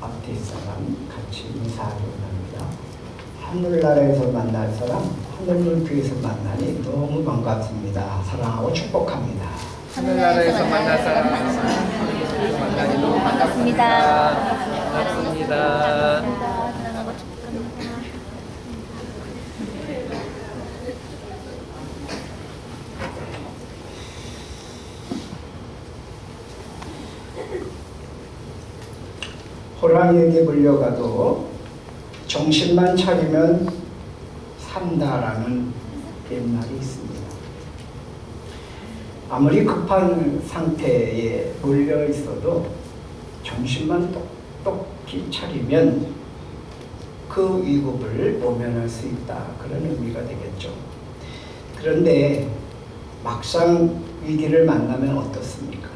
앞뒤 사람 같이 인사하려고 합니다. 하늘나라에서 만날 사람, 하늘물교에서 만나니 너무 반갑습니다. 사랑하고 축복합니다. 하늘나라에서 만날 사람 만나니 너무 반갑습니다. 반갑습니다. 사랑하고 축복합니다. 호랑이에게 물려가도 정신만 차리면 산다라는 옛말이 있습니다. 아무리 급한 상태에 몰려 있어도 정신만 똑똑히 차리면 그 위급을 모면할 수 있다. 그런 의미가 되겠죠. 그런데 막상 위기를 만나면 어떻습니까?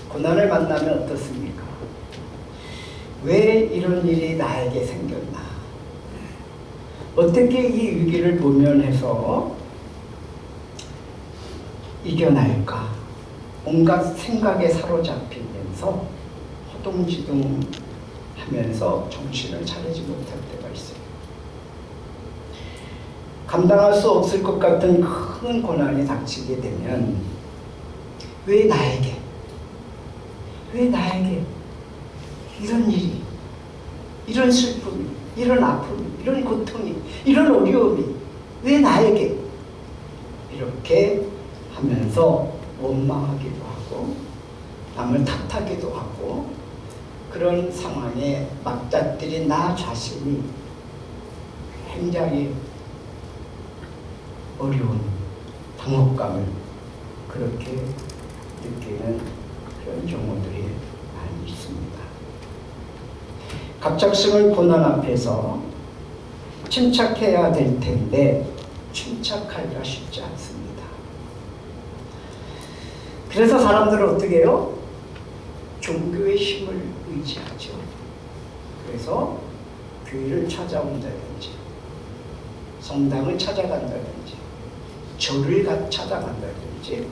고난을 만나면 어떻습니까? 왜 이런 일이 나에게 생겼나? 어떻게 이 위기를 모면해서 이겨낼까? 온갖 생각에 사로잡히면서 허둥지둥하면서 정신을 차리지 못할 때가 있어요. 감당할 수 없을 것 같은 큰 고난이 닥치게 되면 왜 나에게? 왜 나에게? 이런 일이, 이런 슬픔이, 이런 아픔이, 이런 고통이, 이런 어려움이 왜 나에게? 이렇게 하면서 원망하기도 하고 남을 탓하기도 하고 그런 상황에 맞닥뜨린 나 자신이 굉장히 어려운 당혹감을 그렇게 느끼는 그런 경우들이 많이 있습니다. 갑작스러운 고난 앞에서 침착해야 될 텐데 침착하기가 쉽지 않습니다. 그래서 사람들은 어떻게 해요? 종교의 힘을 의지하죠. 그래서 교회를 찾아온다든지 성당을 찾아간다든지 절을 찾아간다든지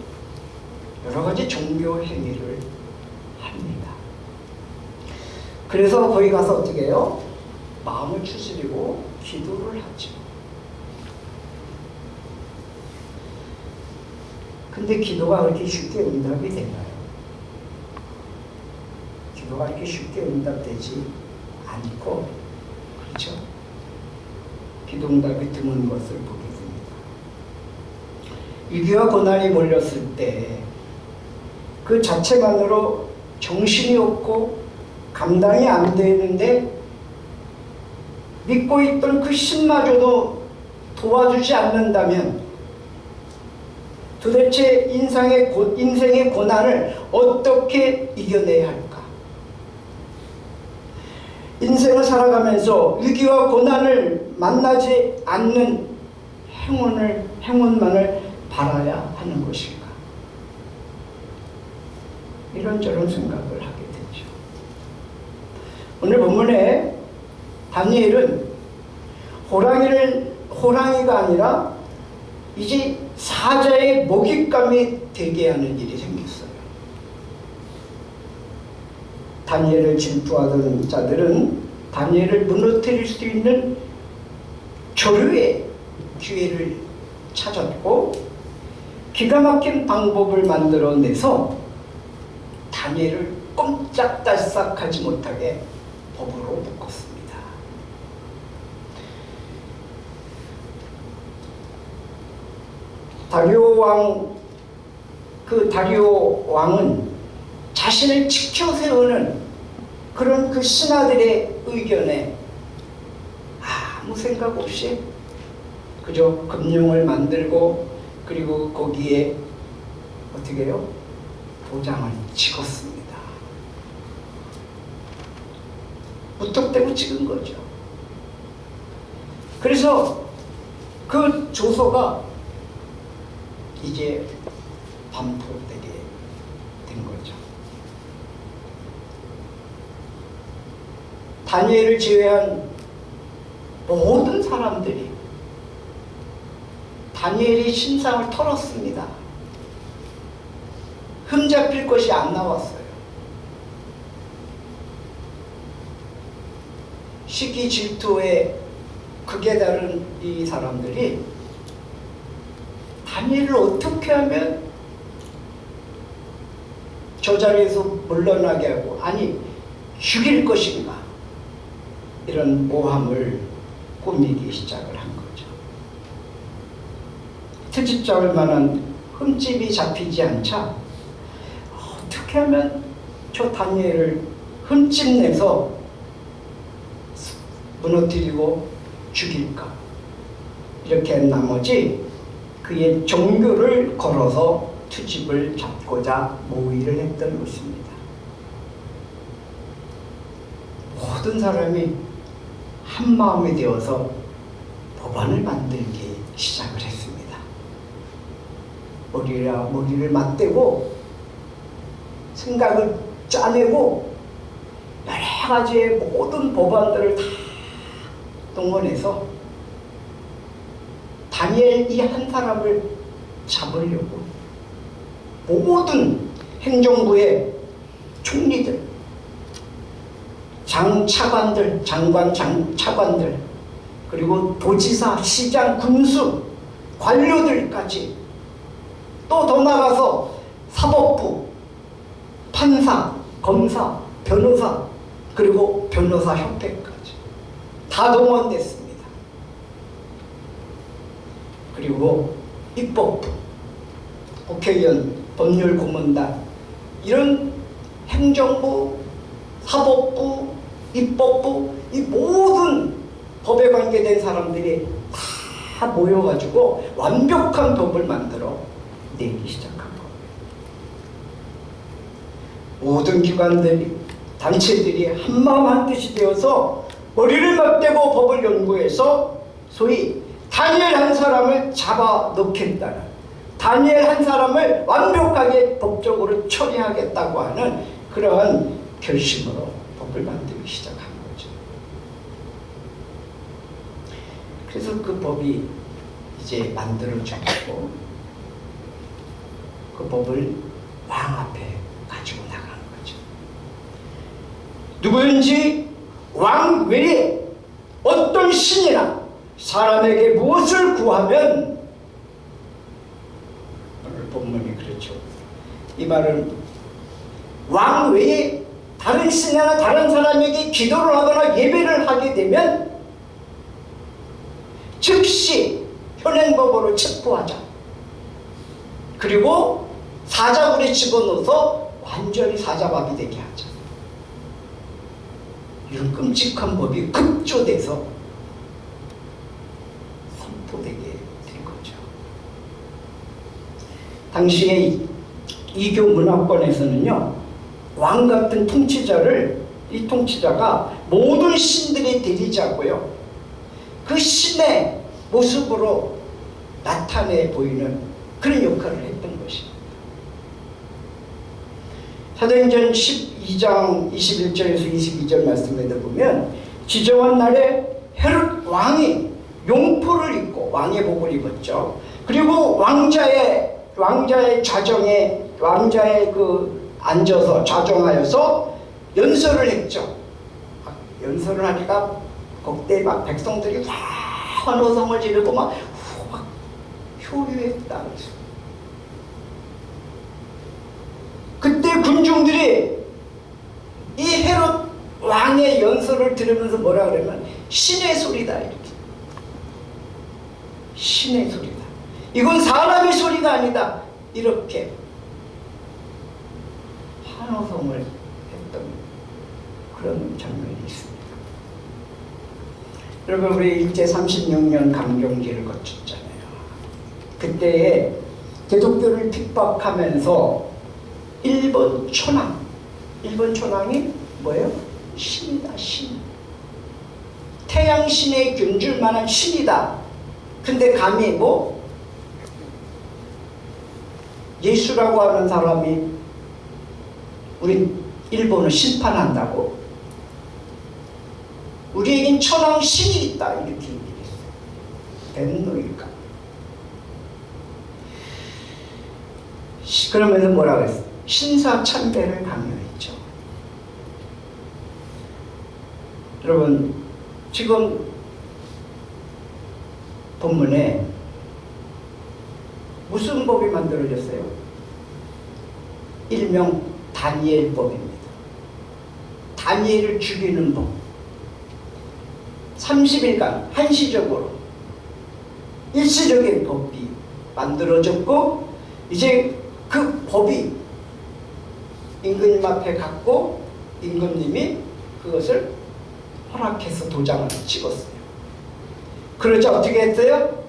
여러 가지 종교 행위를 합니다. 그래서 거기 가서 어떻게 해요? 마음을 추스리고 기도를 하죠. 근데 기도가 그렇게 쉽게 응답이 되나요? 기도가 이렇게 쉽게 응답되지 않고, 그렇죠? 기도 응답이 드문 것을 보게 됩니다. 위기와 고난이 몰렸을 때 그 자체만으로 정신이 없고 감당이 안 되는데 믿고 있던 그 신마저도 도와주지 않는다면 도대체 인생의 고난을 어떻게 이겨내야 할까? 인생을 살아가면서 위기와 고난을 만나지 않는 행운만을 바라야 하는 것일까? 이런저런 생각을 하게 되죠. 오늘 본문에 다니엘은 호랑이가 아니라 이제 사자의 먹잇감이 되게 하는 일이 생겼어요. 다니엘을 질투하던 자들은 다니엘을 무너뜨릴 수 있는 조류의 기회를 찾았고 기가 막힌 방법을 만들어내서 다니엘을 꼼짝달싹하지 못하게 법으로 묶었습니다. 다리오 왕은 자신을 지켜 세우는 그런 그 신하들의 의견에 아무 생각 없이 그저 금령을 만들고 그리고 거기에 어떻게 해요? 도장을 찍었습니다. 무턱대고 찍은 거죠. 그래서 그 조서가 이제 반포되게 된 거죠. 다니엘을 제외한 모든 사람들이 다니엘의 신상을 털었습니다. 흠잡힐 것이 안 나왔어요. 시기 질투에 극에 다른 이 사람들이 다니엘을 어떻게 하면 저 자리에서 물러나게 하고, 아니 죽일 것인가, 이런 모함을 꾸미기 시작을 한 거죠. 트집 잡을 만한 흠집이 잡히지 않자 어떻게 하면 저 다니엘을 흠집 내서 무너뜨리고 죽일까, 이렇게 한 나머지 그의 종교를 걸어서 투집을 잡고자 모의를 했던 것입니다. 모든 사람이 한 마음이 되어서 법안을 만들기 시작을 했습니다. 머리를 맞대고 생각을 짜내고 여러 가지의 모든 법안들을 다 동원해서 다니엘 이 한 사람을 잡으려고 모든 행정부의 총리들, 장차관들, 장관, 장차관들, 그리고 도지사, 시장, 군수, 관료들까지, 또 더 나아가서 사법부, 판사, 검사, 변호사, 그리고 변호사 협회까지 다 동원됐습니다. 그리고 입법부, 국회의원, 법률고문단, 이런 행정부, 사법부, 입법부, 이 모든 법에 관계된 사람들이 다 모여가지고 완벽한 법을 만들어 내기 시작한 겁니다. 모든 기관들이, 단체들이 한마음 한뜻이 되어서 머리를 맞대고 법을 연구해서 소위 다니엘 한 사람을 잡아 넣겠다는, 다니엘 한 사람을 완벽하게 법적으로 처리하겠다고 하는 그러한 결심으로 법을 만들기 시작한 거죠. 그래서 그 법이 이제 만들어졌고 그 법을 왕 앞에 가지고 나간 거죠. 누구든지 왕 외에 어떤 신이나 사람에게 무엇을 구하면, 오늘 본문이 그렇죠. 이 말은 왕 외에 다른 신이나 다른 사람에게 기도를 하거나 예배를 하게 되면 즉시 현행법으로 체포하자. 그리고 사자굴에 집어넣어서 완전히 사자밥이 되게 하자. 이런 끔찍한 법이 급조돼서 선포되게 된 거죠. 당시에 이교 문화권에서는요, 왕 같은 통치자를, 이 통치자가 모든 신들의 대리자고요, 그 신의 모습으로 나타내 보이는 그런 역할을 했던 것입니다. 사도행전 12장 21절에서 22절 말씀에도 보면 지정한 날에 헤롯 왕이 용포를 입고 왕의 복을 입었죠. 그리고 왕자의 좌정에, 왕자의 앉아서 좌정하여서 연설을 했죠. 연설을 하니까 그때 막 백성들이 막 환호성을 지르고 막 효류했다. 그때 군중들이 이 헤롯 왕의 연설을 들으면서 뭐라 그러면 신의 소리다, 이렇게. 신의 소리다. 이건 사람의 소리가 아니다. 이렇게 환호성을 했던 그런 장면이 있습니다. 여러분, 우리 일제 36년 강경기를 거쳤잖아요. 그때에 기독교를 핍박하면서 일본 초낭이 뭐예요? 신이다, 신. 태양신에 균줄 만한 신이다. 근데 감히 예수라고 하는 사람이 우리 일본을 심판한다고? 우리에겐 천황 신이 있다, 이렇게 얘기했어요. 된 놈일까? 그러면서 뭐라고 했어요? 신사참배를 강요했죠. 여러분, 지금 본문에 무슨 법이 만들어졌어요? 일명 다니엘법입니다. 다니엘을 죽이는 법. 30일간 한시적으로 일시적인 법이 만들어졌고, 이제 그 법이 임금님 앞에 갔고 임금님이 그것을 허락해서 도장을 찍었어요. 그러자 어떻게 했어요?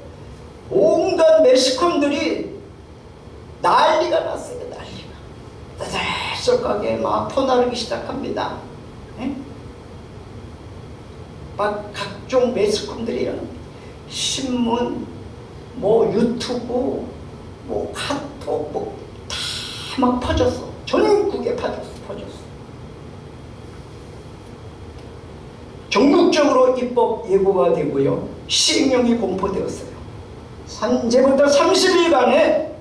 온갖 매스컴들이 난리가 났어요. 난리가. 떠들썩하게 막 퍼나르기 시작합니다. 네? 막 각종 매스컴들이랑 신문, 뭐 유튜브, 뭐 카톡, 뭐 다 막 퍼졌어. 전국에 퍼졌어. 전국적으로 입법 예고가 되고요. 시행령이 공포되었어요. 산제부터 30일간에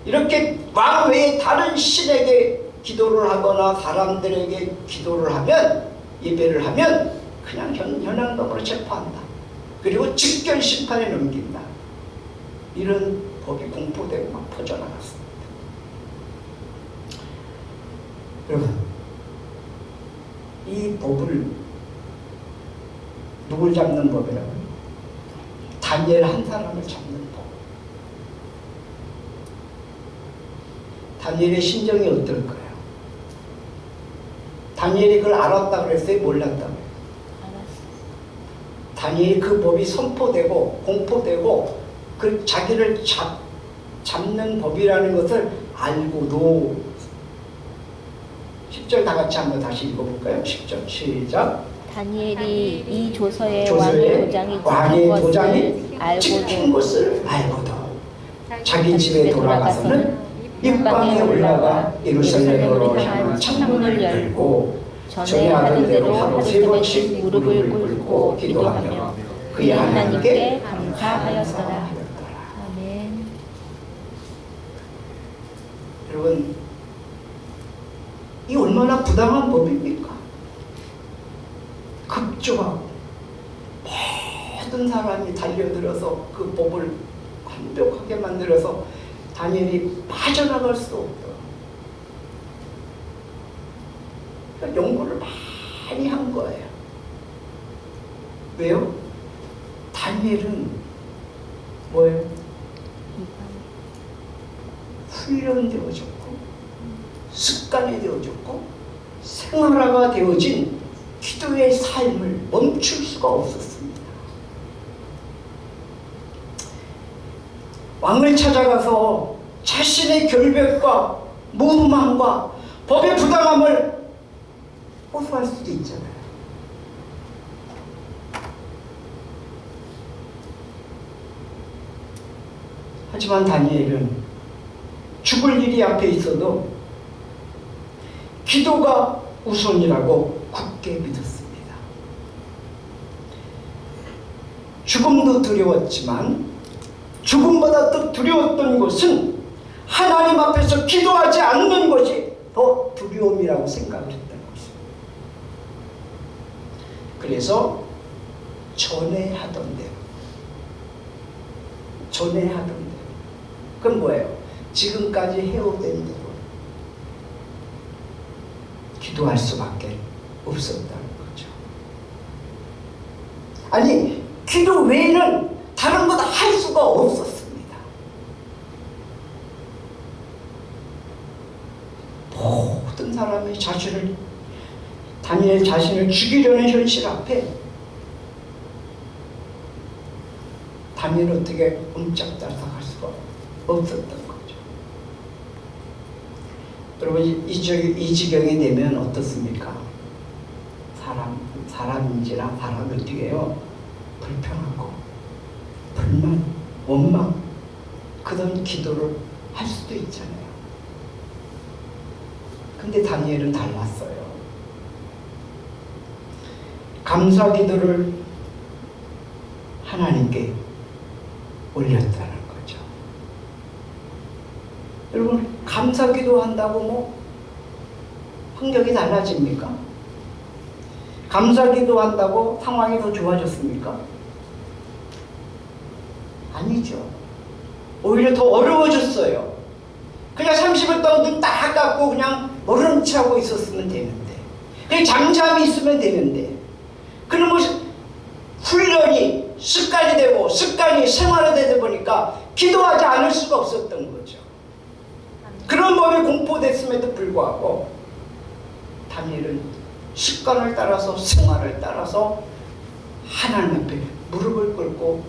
이렇게 왕 외에 다른 신에게 기도를 하거나 사람들에게 기도를 하면, 예배를 하면 그냥 현행범으로 체포한다. 그리고 직결 심판에 넘긴다. 이런 법이 공포되고 막 퍼져나갔습니다. 여러분, 이 법을 누굴 잡는 법이라고요? 다니엘 한 사람을 잡는 법. 다니엘의 심정이 어떨까요? 다니엘이 그걸 알았다 그랬어요? 몰랐다 그랬어요? 다니엘이 그 법이 선포되고 공포되고 그 자기를 잡는 법이라는 것을 알고도, 10절 다 같이 한번 다시 읽어볼까요? 10절 시작. 다니엘이 이 조서에 조서에 왕의 도장이 찍힌 것을 알고도 자기 집에 돌아가서는 입방에 올라가 예루살렘으로 향한 창문을 열고 전에 하던 대로 하루 3번씩 무릎을 꿇고 기도하며 그의 하나님께 감사하였더라. 아멘. 여러분, 이 얼마나 부당한 법입니까? 급조하고 모든 사람이 달려들어서 그 법을 완벽하게 만들어서 다니엘이 빠져나갈 수 없도록 연구를 많이 한 거예요. 왜요? 다니엘은 뭐예요? 훈련되어졌고 습관이 되어졌고 생활화가 되어진 기도의 삶을 멈출 수가 없었습니다. 왕을 찾아가서 자신의 결백과 무음함과 법의 부당함을 호소할 수도 있잖아요. 하지만 다니엘은 죽을 일이 앞에 있어도 기도가 우선이라고 굳게 믿었습니다. 죽음도 두려웠지만 죽음보다 더 두려웠던 것은 하나님 앞에서 기도하지 않는 것이 더 두려움이라고 생각을 했던 것입니다. 그래서 전에 하던 대로 그건 뭐예요? 지금까지 해오던 대로 기도할 수밖에 없었다는 거죠. 아니, 기도 외에는 다른 것 할 수가 없었습니다. 모든 사람이 다니엘 자신을 죽이려는 현실 앞에 다니엘 어떻게 옴짝달싹할 수가 없었던 거죠. 여러분, 이 지경이 되면 어떻습니까? 사람인지라 사람을 어떻게 해요? 불평하고 불만, 원망, 그런 기도를 할 수도 있잖아요. 근데 다니엘은 달랐어요. 감사 기도를 하나님께 올렸다는 거죠. 여러분, 감사 기도한다고 뭐 환경이 달라집니까? 감사기도 한다고 상황이 더 좋아졌습니까? 아니죠. 오히려 더 어려워졌어요. 그냥 30일 동안 눈 딱 감고 그냥 모른 체 하고 있었으면 되는데, 그냥 잠잠히 있으면 되는데, 그러면 훈련이 습관이 되고 습관이 생활화되다 보니까 기도하지 않을 수가 없었던 거죠. 그런 몸이 공포됐음에도 불구하고 다니엘은 습관을 따라서 생활을 따라서 하나님 앞에 무릎을 꿇고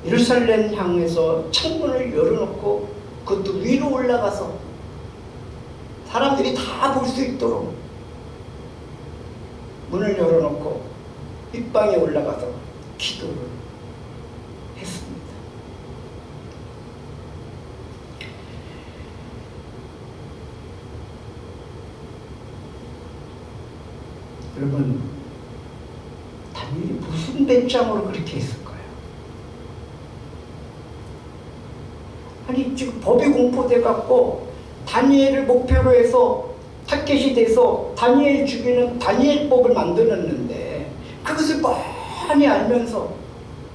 예루살렘 향해서 창문을 열어놓고, 그것도 위로 올라가서 사람들이 다 볼 수 있도록 문을 열어놓고 윗방에 올라가서 기도를 했습니다. 여러분, 다니엘이 무슨 배짱으로 그렇게 했을까요? 아니, 지금 법이 공포돼 갖고 다니엘을 목표로 해서 타겟이 돼서 다니엘 죽이는 다니엘법을 만들었는데, 그것을 뻔히 알면서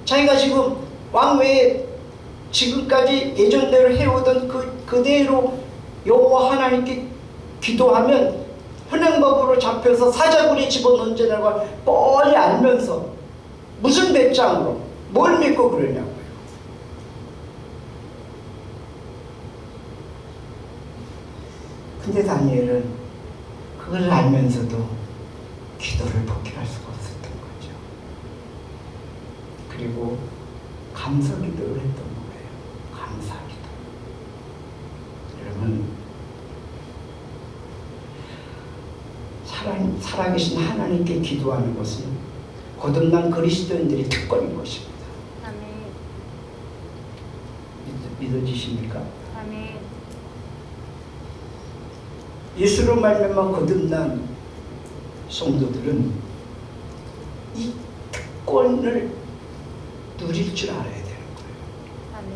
자기가 지금 왕외에 지금까지 예전대로 해오던 그대로 여호와 하나님께 기도하면 현행법으로 잡혀서 사자굴에 집어넣는다는 걸 뻔히 알면서 무슨 배짱으로 뭘 믿고 그러냐고요. 근데 다니엘은 그걸 알면서도 기도를 포기할 수가 없었던 거죠. 그리고 감사기도를 했던 거예요. 감사기도. 여러분, 살아계신 하나님께 기도하는 것은 거듭난 그리스도인들의 특권인 것입니다. 아멘. 믿어지십니까? 아멘. 예수로 말미암아 거듭난 성도들은 이 특권을 누릴 줄 알아야 되는 거예요. 아멘.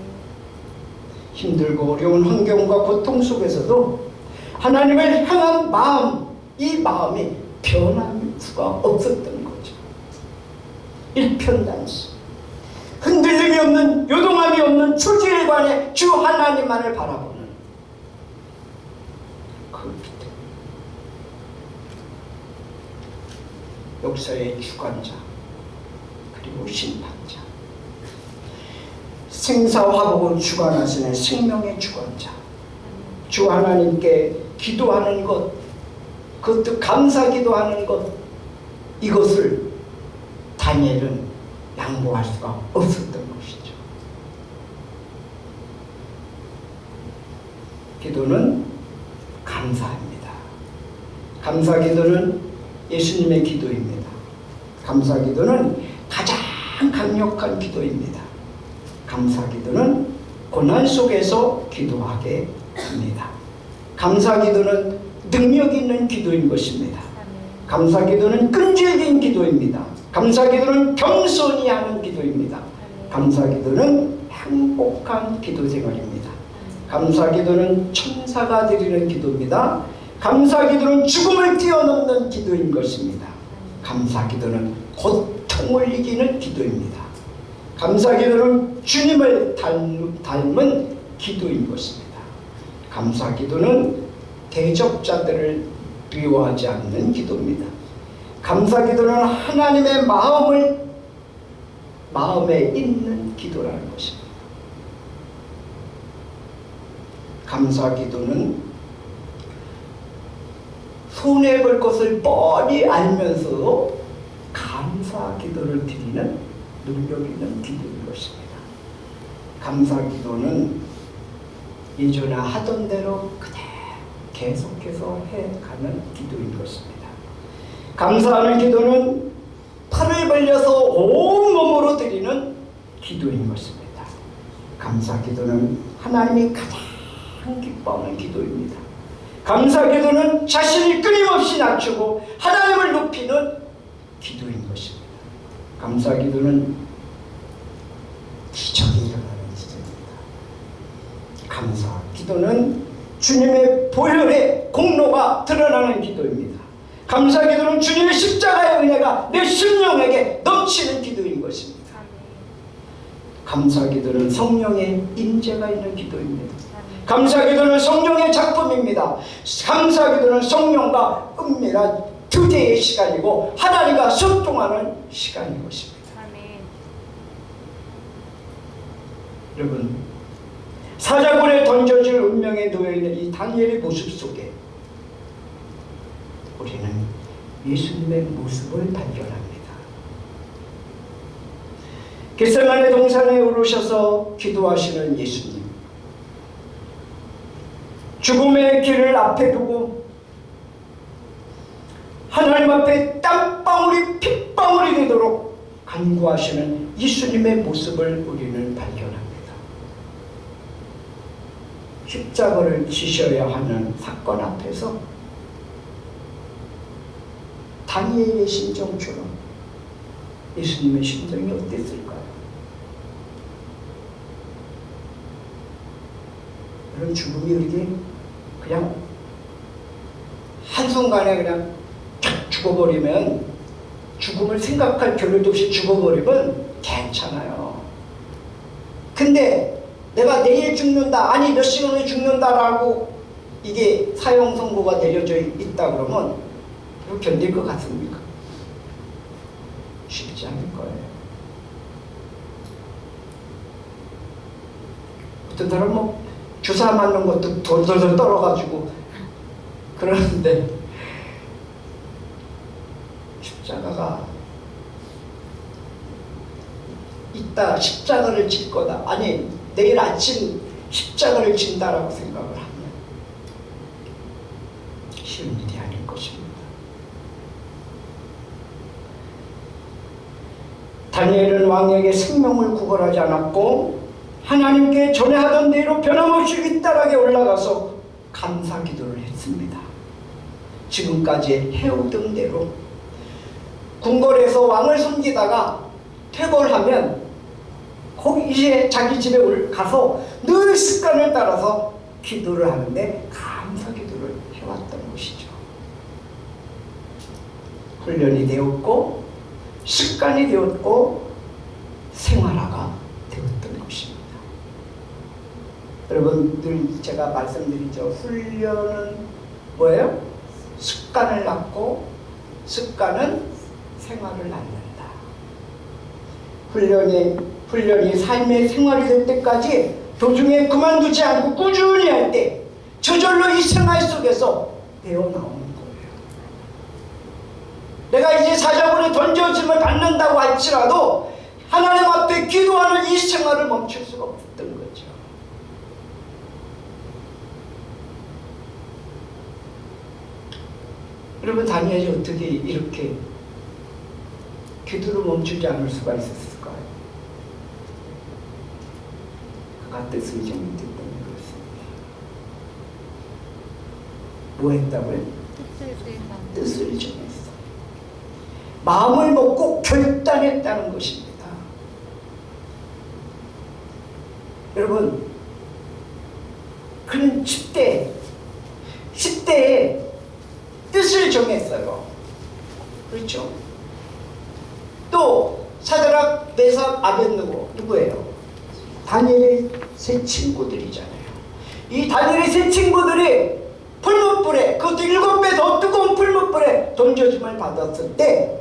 힘들고 어려운 환경과 고통 속에서도 하나님을 향한 마음, 이 마음이 변할 수가 없었던 거죠. 일편단심, 흔들림이 없는, 요동함이 없는 초지일관의 주 하나님만을 바라보는 그 믿음. 역사의 주관자 그리고 심판자, 생사화복을 주관하시는 생명의 주관자, 주 하나님께 기도하는 것, 그것도 감사기도하는 것, 이것을 다니엘은 양보할 수가 없었던 것이죠. 기도는 감사합니다. 감사기도는 예수님의 기도입니다. 감사기도는 가장 강력한 기도입니다. 감사기도는 고난 속에서 기도하게 합니다. 감사기도는 능력 있는 기도인 것입니다. 감사기도는 끈질긴 기도입니다. 감사기도는 겸손히 하는 기도입니다. 감사기도는 행복한 기도 생활입니다. 감사기도는 천사가 드리는 기도입니다. 감사기도는 죽음을 뛰어넘는 기도인 것입니다. 감사기도는 고통을 이기는 기도입니다. 감사기도는 주님을 닮은 기도인 것입니다. 감사기도는 대적자들을 미워하지 않는 기도입니다. 감사기도는 하나님의 마음에 있는 기도라는 것입니다. 감사기도는 손해볼 것을 뻔히 알면서도 감사기도를 드리는 능력 있는 기도인 것입니다. 감사기도는 예전에 하던 대로 그대로 계속해서 해가는 기도인 것입니다. 감사하는 기도는 팔을 벌려서 온몸으로 드리는 기도인 것입니다. 감사기도는 하나님이 가장 기뻐하는 기도입니다. 감사기도는 자신을 끊임없이 낮추고 하나님을 높이는 기도인 것입니다. 감사기도는 기적이 일어나는 기도입니다. 감사기도는 주님의 보혈의 공로가 드러나는 기도입니다. 감사기도는 주님의 십자가의 은혜가 내 심령에게 넘치는 기도인 것입니다. 감사기도는 성령의 임재가 있는 기도입니다. 감사기도는 성령의 작품입니다. 감사기도는 성령과 은밀한 교제의 시간이고 하나님과 소통하는 시간인 것입니다. 여러분, 사자굴에 던져질 운명에 놓여있는 이 다니엘의 모습 속에 우리는 예수님의 모습을 발견합니다. 겟세마네 동산에 오르셔서 기도하시는 예수님, 죽음의 길을 앞에 두고 하나님 앞에 땀방울이 핏방울이 되도록 간구하시는 예수님의 모습을 우리는 발견합니다. 십자가를 지셔야 하는 사건 앞에서 다니엘의 심정처럼 예수님의 심정이 어땠을까요? 그런 죽음이 이렇게 그냥 한순간에 그냥 탁 죽어버리면, 죽음을 생각할 겨를도 없이 죽어버리면 괜찮아요. 근데 내가 내일 죽는다, 아니 몇 시간 후에 죽는다라고 이게 사형 선고가 내려져 있다 그러면 이거 견딜 것 같습니까? 쉽지 않을 거예요. 어떤 사람은 뭐 주사 맞는 것도 돌돌돌 떨어가지고 그러는데, 십자가가 이따 십자가를 질 거다, 아니 내일 아침 십자가를 진다라고 생각을 하면 쉬운 일이 아닐 것입니다. 다니엘은 왕에게 생명을 구걸하지 않았고 하나님께 전해하던 대로 변함없이 윗다락에 올라가서 감사 기도를 했습니다. 지금까지 해오던 대로 궁궐에서 왕을 섬기다가 퇴거하면 거기 이제 자기 집에 가서 늘 습관을 따라서 기도를 하는데 감사 기도를 해왔던 것이죠. 훈련이 되었고 습관이 되었고 생활화가 되었던 것입니다. 여러분, 늘 제가 말씀드리죠. 훈련은 뭐예요? 습관을 낳고 습관은 생활을 낳는다. 훈련이 삶의 생활이 될 때까지 도중에 그만두지 않고 꾸준히 할 때 저절로 이 생활 속에서 배워나오는 거예요. 내가 이제 사자굴에 던져짐을 받는다고 할지라도 하나님 앞에 기도하는 이 생활을 멈출 수가 없었던 거죠. 여러분, 다니엘이 어떻게 이렇게 기도를 멈추지 않을 수가 있었을까요? 그가 뜻을 정했기 때문에 그렇습니다. 뭐 했다고요? 뜻을 정했어. 마음을 먹고 결단했다는 것입니다. 여러분, 그는 10대에 뜻을 정했어요. 그렇죠? 또 사드락, 메삭, 아벳느고 누구예요? 다니엘의 세 친구들이잖아요. 이 다니엘의 세 친구들이 풀무불에, 그것도 7배 더 뜨거운 풀무불에 던져짐을 받았을 때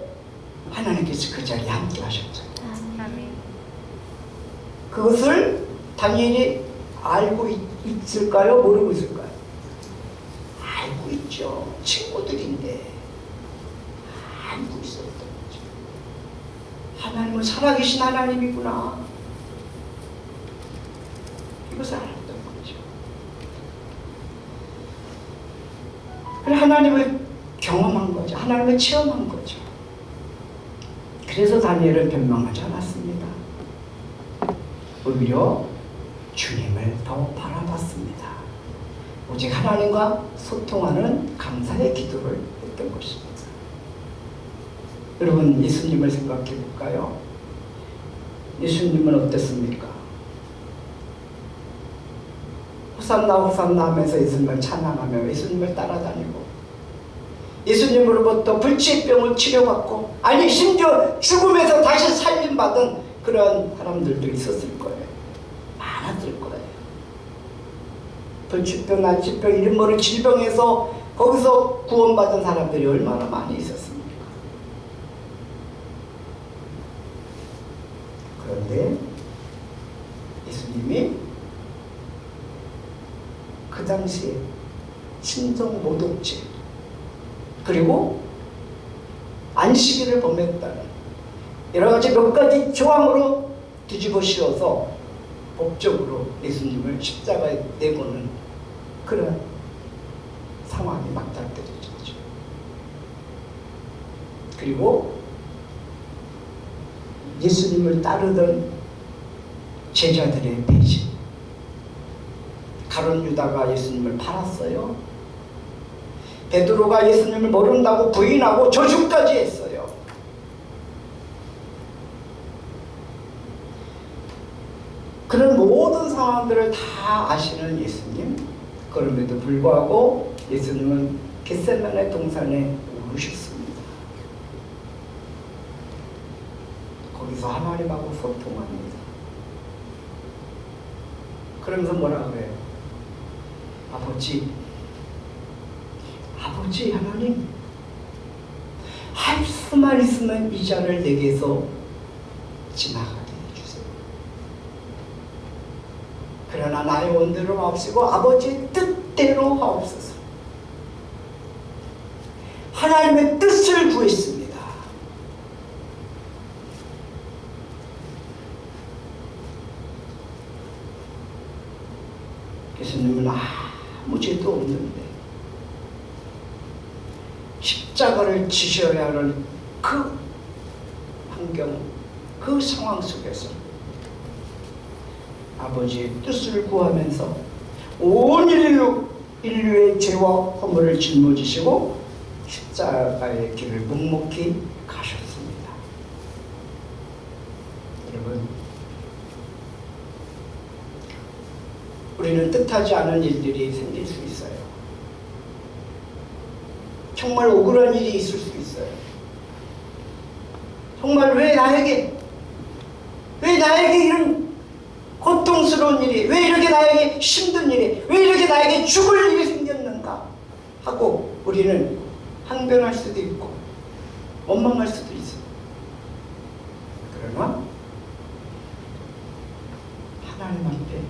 하나님께서 그 자리에 함께 하셨어요. 그것을 다니엘이 알고 있을까요? 모르고 있을까요? 알고 있죠. 친구들인데 알고 있었던 거죠. 하나님은 살아계신 하나님이구나, 이것을 알았던 거죠. 그래서 하나님을 경험한 거죠. 하나님을 체험한 거죠. 그래서 다니엘은 변명하지 않았습니다. 오히려 주님을 더 바라봤습니다. 오직 하나님과 소통하는 감사의 기도를 했던 것입니다. 여러분, 예수님을 생각해 볼까요? 예수님은 어땠습니까? 호산나 호산나 하면서 예수님을 찬양하며 예수님을 따라다니고 예수님으로부터 불치병을 치료받고, 아니 심지어 죽음에서 다시 살림받은 그런 사람들도 있었을 거예요. 많았을 거예요. 불치병, 난치병, 이름 모를 질병에서 거기서 구원받은 사람들이 얼마나 많이 있었습니까? 그런데 예수님이 그 당시에 신성 모독죄 그리고 안식일을 범했다는 여러 가지 몇 가지 조항으로 뒤집어 씌워서 법적으로 예수님을 십자가에 내고는 그런 상황이 맞닥뜨려졌죠. 그리고 예수님을 따르던 제자들의 배신. 가룟 유다가 예수님을 팔았어요. 베드로가 예수님을 모른다고 부인하고 저주까지 했어요. 그런 모든 상황들을 다 아시는 예수님, 그럼에도 불구하고 예수님은 겟세마네 동산에 오르셨습니다. 거기서 하나님하고 소통합니다. 그러면서 뭐라 그래요? 아버지 하나님, 할 수만 있으면 이 잔을 내게서 지나가게 해주세요. 그러나 나의 원대로 마옵시고 아버지의 뜻대로 하옵소서. 하나님의 뜻을 구했습니다. 예수님은 아무 죄도 없는데 십자가를 지셔야 하는 그 환경, 그 상황 속에서 아버지의 뜻을 구하면서 온 인류의 죄와 허물을 짊어지시고 십자가의 길을 묵묵히 가셨습니다. 여러분, 우리는 뜻하지 않은 일들이 생길 수 있어요. 정말 억울한 일이 있을 수 있어요. 정말 왜 나에게 이런 고통스러운 일이, 왜 이렇게 나에게 힘든 일이, 왜 이렇게 나에게 죽을 일이 생겼는가 하고 우리는 항변할 수도 있고 원망할 수도 있어요. 그러나 하나님 앞에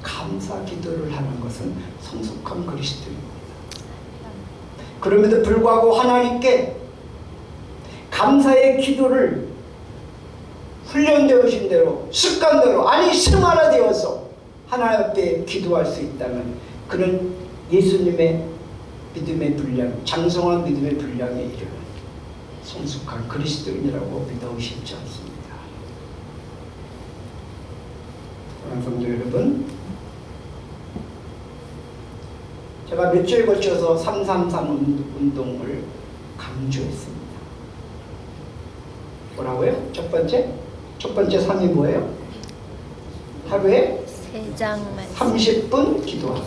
감사 기도를 하는 것은 성숙한 그리스도입니다. 그럼에도 불구하고 하나님께 감사의 기도를 훈련되어진 대로, 습관대로, 아니 생활화되어서 하나님 앞에 기도할 수 있다면 그는 예수님의 믿음의 분량, 장성한 믿음의 분량에 이르는 성숙한 그리스도인이라고 믿어 의심치 않습니다. 사랑하는 성도 여러분, 제가 며칠 거쳐서 333 운동을 강조했습니다. 뭐라고요? 첫 번째 3이 뭐예요? 하루에 30분 기도하기.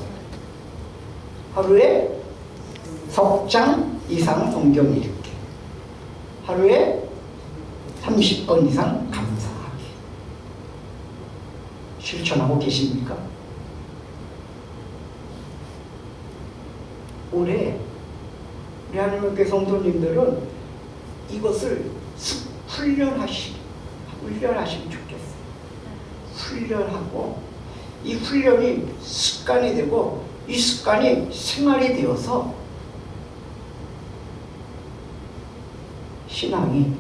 하루에 석 장 이상 성경 읽기. 하루에 30번 이상 감사하기. 실천하고 계십니까? 올해 우리 하나님의 교회 성도님들은 이것을 훈련하시면 좋겠어요. 훈련하고 이 훈련이 습관이 되고 이 습관이 생활이 되어서 신앙이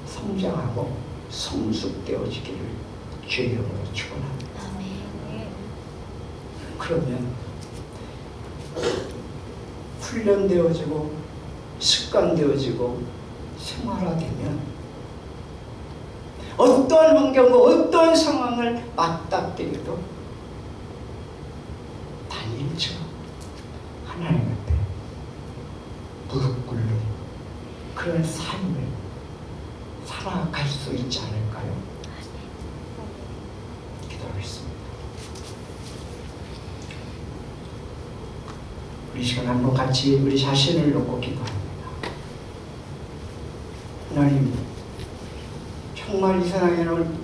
성장하고 성숙되어지기를 주의 이름으로 축원합니다. 그러면 훈련되어지고 습관되어지고 생활화되면 어떠한 환경과 어떠한 상황을 맞닥뜨려도 단일처럼 하나님 앞에 무릎 꿇는 그런 삶을 살아갈 수 있지 않을까요? 기도하겠습니다. 우리 시간 한번 같이 우리 자신을 놓고 기도합니다. 하나님, 정말 이 세상에는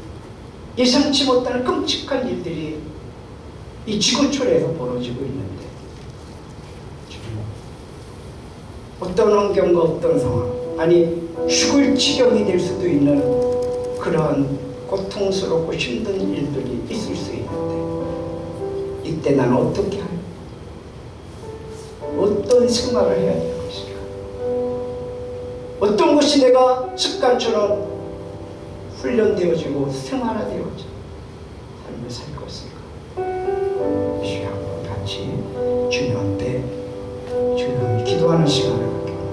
예상치 못하는 끔찍한 일들이 이 지구촌에서 벌어지고 있는데, 어떤 환경과 어떤 상황, 아니 죽을 지경이 될 수도 있는 그러한 고통스럽고 힘든 일들이 있을 수 있는데, 이때 나는 어떻게 할까? 어떤 생활을 해야 될 것인가? 어떤 것이 내가 습관처럼 훈련되어지고 생활화되어져 삶을 살 것인가? 이 시간 같이 주님한테 조용히 기도하는 시간을 갖게 합니다.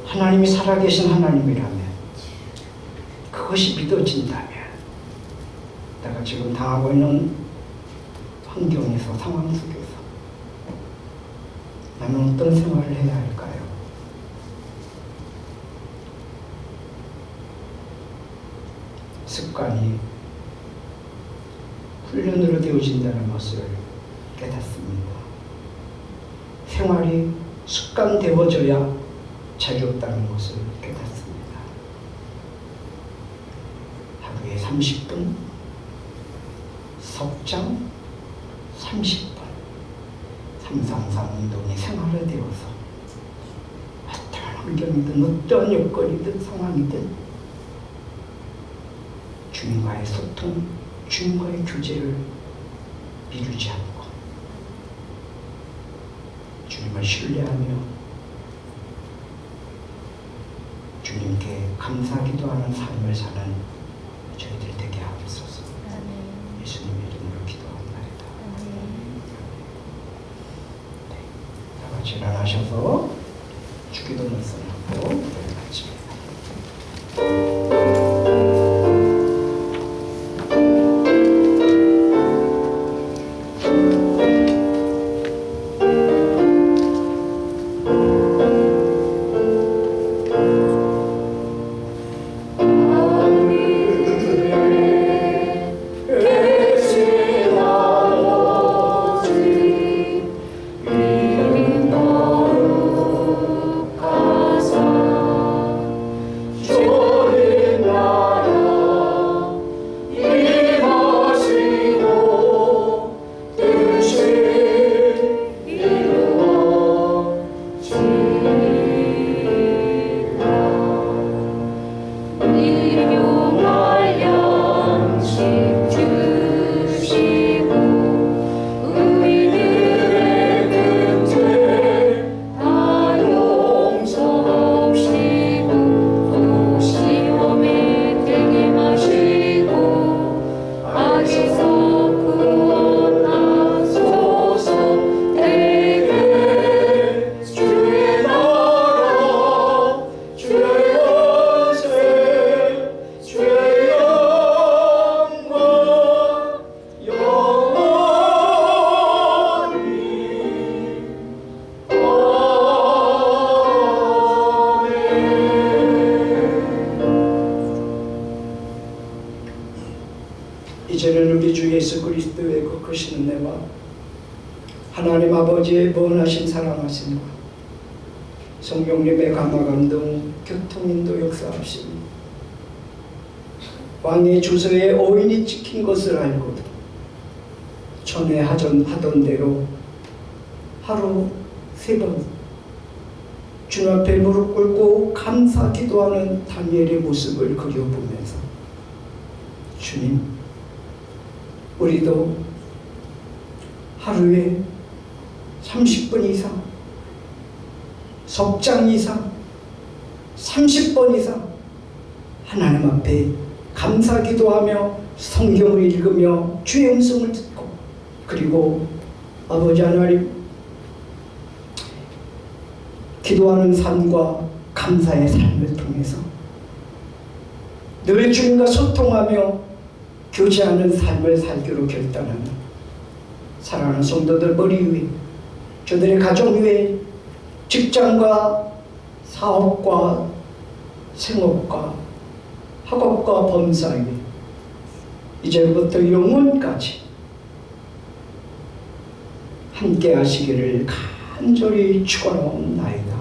하나님이 살아계신 하나님이라면, 그것이 믿어진다면, 내가 지금 당하고 있는 환경에서, 상황 속에서 나는 어떤 생활을 해야 할까요? 습관이 훈련으로 되어진다는 것을 깨닫습니다. 생활이 습관되어져야 자유롭다는 것을 깨닫습니다. 하루에 30분, 석장 30분, 333 운동이 생활화되어서 어떠한 환경이든 어떠한 여건이든 상황이든 주님과의 소통, 주님과의 교제를 미루지 않고 주님을 신뢰하며 주님께 감사기도 하는 삶을 사는 저희들 되게 하옵소서. 예수님 이름으로 기도합니다. 네, 다 같이 일어나셔서 주기도 말씀하고 기도를 마칩니다. 이제는 우리 주 예수 그리스도의 그 크신 은혜와 하나님 아버지의 무한하신 사랑하심과 성령님의 감화감동 교통인도 역사하심 왕의 주소에 오인이 찍힌 것을 알고도 전에 하던 대로 하루 3번 주님 앞에 무릎 꿇고 감사 기도하는 다니엘의 모습을 그려보면서 주님, 우리도 하루에 30분 이상, 석장 이상, 30번 이상 하나님 앞에 감사 기도하며 성경을 읽으며 주의 음성을 듣고, 그리고 아버지 하나님 기도하는 삶과 감사의 삶을 통해서 늘 주님과 소통하며 교제하는 삶을 살기로 결단하는 사랑하는 성도들 머리 위에, 저들의 가정 위에, 직장과 사업과 생업과 학업과 범사 위에 이제부터 영원까지 함께 하시기를 간절히 축원하옵나이다.